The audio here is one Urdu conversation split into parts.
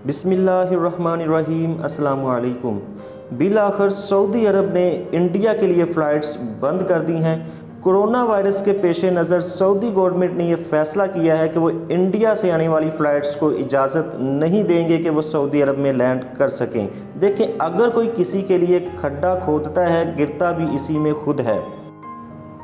بسم اللہ الرحمن الرحیم۔ السلام علیکم۔ بالآخر سعودی عرب نے انڈیا کے لیے فلائٹس بند کر دی ہیں۔ کرونا وائرس کے پیش نظر سعودی گورنمنٹ نے یہ فیصلہ کیا ہے کہ وہ انڈیا سے آنے والی فلائٹس کو اجازت نہیں دیں گے کہ وہ سعودی عرب میں لینڈ کر سکیں۔ دیکھیں، اگر کوئی کسی کے لیے کھڈا کھودتا ہے، گرتا بھی اسی میں خود ہے۔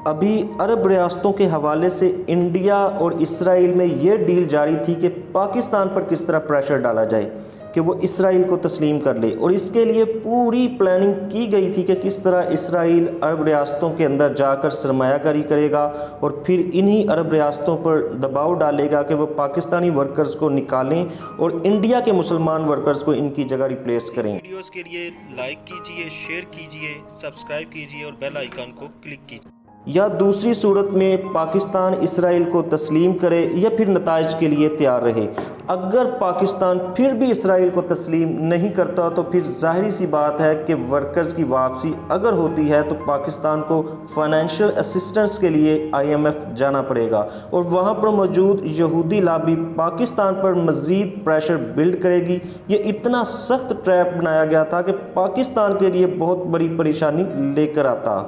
ابھی عرب ریاستوں کے حوالے سے انڈیا اور اسرائیل میں یہ ڈیل جاری تھی کہ پاکستان پر کس طرح پریشر ڈالا جائے کہ وہ اسرائیل کو تسلیم کر لے، اور اس کے لیے پوری پلاننگ کی گئی تھی کہ کس طرح اسرائیل عرب ریاستوں کے اندر جا کر سرمایہ کاری کرے گا اور پھر انہی عرب ریاستوں پر دباؤ ڈالے گا کہ وہ پاکستانی ورکرز کو نکالیں اور انڈیا کے مسلمان ورکرز کو ان کی جگہ ریپلیس کریں۔ ویڈیوز کے لیے لائک کیجئے، شیئر کیجئے، سبسکرائب کیجئے اور بیل آئیکن کو کلک کیجئے۔ یا دوسری صورت میں پاکستان اسرائیل کو تسلیم کرے یا پھر نتائج کے لیے تیار رہے۔ اگر پاکستان پھر بھی اسرائیل کو تسلیم نہیں کرتا تو پھر ظاہری سی بات ہے کہ ورکرز کی واپسی اگر ہوتی ہے تو پاکستان کو فائنینشیل اسسٹنس کے لیے IMF جانا پڑے گا، اور وہاں پر موجود یہودی لابی پاکستان پر مزید پریشر بلڈ کرے گی۔ یہ اتنا سخت ٹریپ بنایا گیا تھا کہ پاکستان کے لیے بہت بڑی پریشانی لے کر آتا،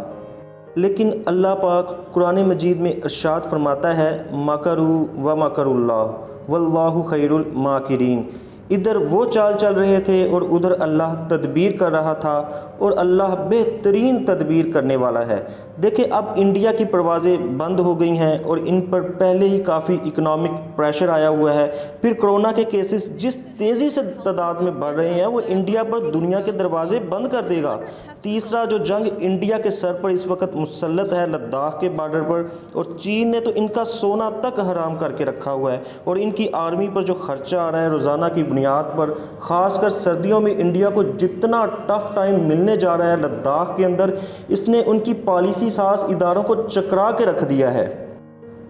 لیکن اللہ پاک قرآن مجید میں ارشاد فرماتا ہے، مکروا ومکر اللہ واللہ خیر الماکرین۔ ادھر وہ چال چل رہے تھے اور ادھر اللہ تدبیر کر رہا تھا، اور اللہ بہترین تدبیر کرنے والا ہے۔ دیکھیں، اب انڈیا کی پروازیں بند ہو گئی ہیں اور ان پر پہلے ہی کافی اکنامک پریشر آیا ہوا ہے۔ پھر کرونا کے کیسز جس تیزی سے تعداد میں بڑھ رہے ہیں وہ انڈیا پر دنیا کے دروازے بند کر دے گا۔ تیسرا جو جنگ انڈیا کے سر پر اس وقت مسلط ہے لداخ کے بارڈر پر، اور چین نے تو ان کا سونا تک حرام کر کے رکھا ہوا ہے، اور ان کی آرمی پر جو خرچہ آ رہا ہے روزانہ کی بنیاد پر، خاص کر سردیوں میں انڈیا کو جتنا ٹف ٹائم ملنے جا رہا ہے لداخ کے اندر، اس نے ان کی پالیسی ساز اداروں کو چکرا کے رکھ دیا ہے۔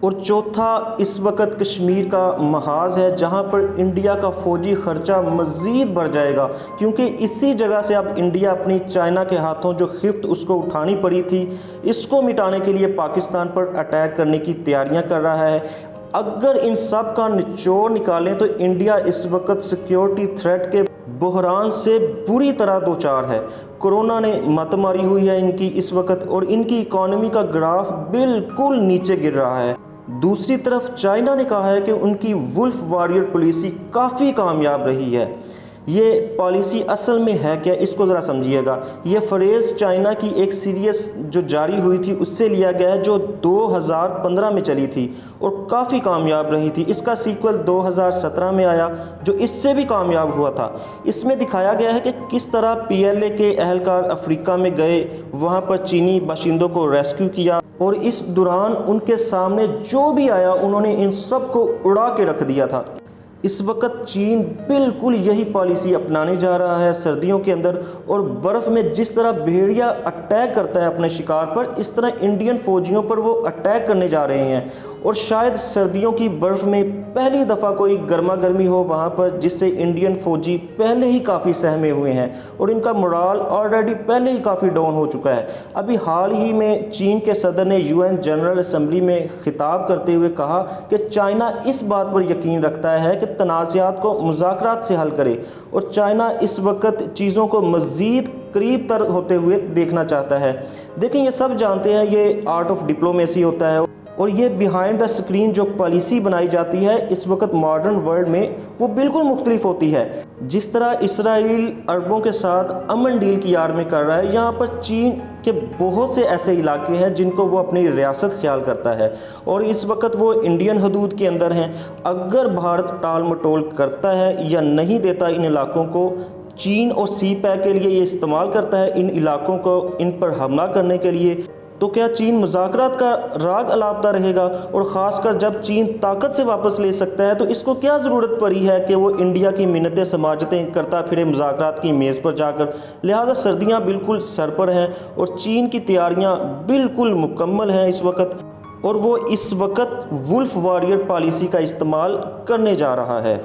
اور چوتھا اس وقت کشمیر کا محاذ ہے، جہاں پر انڈیا کا فوجی خرچہ مزید بڑھ جائے گا، کیونکہ اسی جگہ سے اب انڈیا اپنی چائنا کے ہاتھوں جو خفت اس کو اٹھانی پڑی تھی، اس کو مٹانے کے لیے پاکستان پر اٹیک کرنے کی تیاریاں کر رہا ہے۔ اگر ان سب کا نچوڑ نکالیں تو انڈیا اس وقت سیکیورٹی تھریٹ کے بحران سے بری طرح دوچار ہے۔ کرونا نے مت ماری ہوئی ہے ان کی اس وقت، اور ان کی اکانومی کا گراف بالکل نیچے گر رہا ہے۔ دوسری طرف چائنا نے کہا ہے کہ ان کی ولف واریر پالیسی کافی کامیاب رہی ہے۔ یہ پالیسی اصل میں ہے کیا، اس کو ذرا سمجھیے گا۔ یہ فریز چائنا کی ایک سیریز جو جاری ہوئی تھی اس سے لیا گیا ہے، جو 2015 میں چلی تھی اور کافی کامیاب رہی تھی۔ اس کا سیکول 2017 میں آیا جو اس سے بھی کامیاب ہوا تھا۔ اس میں دکھایا گیا ہے کہ کس طرح PLA کے اہلکار افریقہ میں گئے، وہاں پر چینی باشندوں کو ریسکیو کیا، اور اس دوران ان کے سامنے جو بھی آیا انہوں نے ان سب کو اڑا کے رکھ دیا تھا۔ اس وقت چین بالکل یہی پالیسی اپنانے جا رہا ہے سردیوں کے اندر، اور برف میں جس طرح بھیڑیا اٹیک کرتا ہے اپنے شکار پر، اس طرح انڈین فوجیوں پر وہ اٹیک کرنے جا رہے ہیں۔ اور شاید سردیوں کی برف میں پہلی دفعہ کوئی گرما گرمی ہو وہاں پر، جس سے انڈین فوجی پہلے ہی کافی سہمے ہوئے ہیں اور ان کا morale آلریڈی پہلے ہی کافی ڈاؤن ہو چکا ہے۔ ابھی حال ہی میں چین کے صدر نے UN جنرل اسمبلی میں خطاب کرتے ہوئے کہا کہ چائنا اس بات پر یقین رکھتا ہے کہ تنازعات کو مذاکرات سے حل کرے، اور چائنا اس وقت چیزوں کو مزید قریب تر ہوتے ہوئے دیکھنا چاہتا ہے۔ دیکھیں، یہ سب جانتے ہیں یہ آرٹ آف ڈپلومیسی ہوتا ہے، اور یہ بیہائنڈ دا سکرین جو پالیسی بنائی جاتی ہے اس وقت ماڈرن ورلڈ میں وہ بالکل مختلف ہوتی ہے۔ جس طرح اسرائیل عربوں کے ساتھ امن ڈیل کی آڑ میں کر رہا ہے، یہاں پر چین کے بہت سے ایسے علاقے ہیں جن کو وہ اپنی ریاست خیال کرتا ہے، اور اس وقت وہ انڈین حدود کے اندر ہیں۔ اگر بھارت ٹال مٹول کرتا ہے یا نہیں دیتا ان علاقوں کو، چین اور سی پیک کے لیے یہ استعمال کرتا ہے ان علاقوں کو ان پر حملہ کرنے کے لیے، تو کیا چین مذاکرات کا راگ الاپتا رہے گا؟ اور خاص کر جب چین طاقت سے واپس لے سکتا ہے تو اس کو کیا ضرورت پڑی ہے کہ وہ انڈیا کی منتیں سماجتیں کرتا پھرے مذاکرات کی میز پر جا کر؟ لہٰذا سردیاں بالکل سر پر ہیں اور چین کی تیاریاں بالکل مکمل ہیں اس وقت، اور وہ اس وقت ولف واریر پالیسی کا استعمال کرنے جا رہا ہے۔